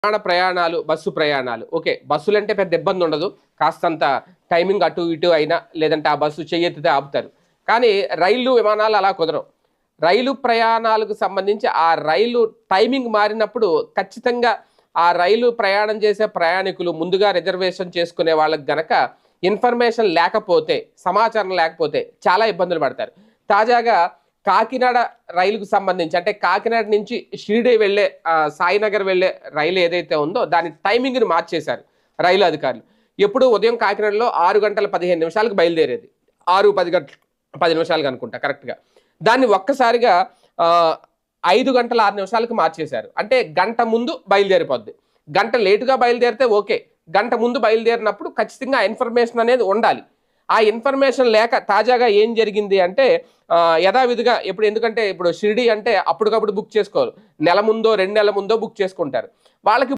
ప్రయాణాలు, బస్సు ప్రయాణాలు. ఓకే. బస్సులంటే పెద్ద ఇబ్బంది ఉండదు. కాస్తంత టైమింగ్ అటు ఇటు అయినా లేదంటే ఆ బస్సు చెయ్యెత్తితే ఆపుతారు. కానీ రైళ్ళు, విమానాలు అలా కుదరవు. రైలు ప్రయాణాలకు సంబంధించి ఆ రైలు టైమింగ్ మారినప్పుడు ఖచ్చితంగా ఆ రైలు ప్రయాణం చేసే ప్రయాణికులు ముందుగా రిజర్వేషన్ చేసుకునే వాళ్ళకి గనక ఇన్ఫర్మేషన్ లేకపోతే, సమాచారం లేకపోతే చాలా ఇబ్బందులు పడతారు. తాజాగా కాకినాడ రైలుకు సంబంధించి అంటే కాకినాడ నుంచి షిరిడి వెళ్ళే సాయినగర్ వెళ్ళే రైలు ఏదైతే ఉందో దాని టైమింగ్ని మార్చేశారు రైలు అధికారులు. ఎప్పుడు ఉదయం కాకినాడలో 6:15 బయలుదేరేది. 6:10 అనుకుంటా కరెక్ట్గా. దాన్ని ఒక్కసారిగా 5:06 మార్చేశారు. అంటే గంట ముందు బయలుదేరిపోద్ది. గంట లేటుగా బయలుదేరితే ఓకే. గంట ముందు బయలుదేరినప్పుడు ఖచ్చితంగా ఆ ఇన్ఫర్మేషన్ అనేది ఉండాలి. ఆ ఇన్ఫర్మేషన్ లేక తాజాగా ఏం జరిగింది అంటే యథావిధిగా ఎందుకంటే ఇప్పుడు షిరిడి అంటే అప్పటికప్పుడు బుక్ చేసుకోరు. నెల ముందో 2 నెలల ముందో బుక్ చేసుకుంటారు. వాళ్ళకి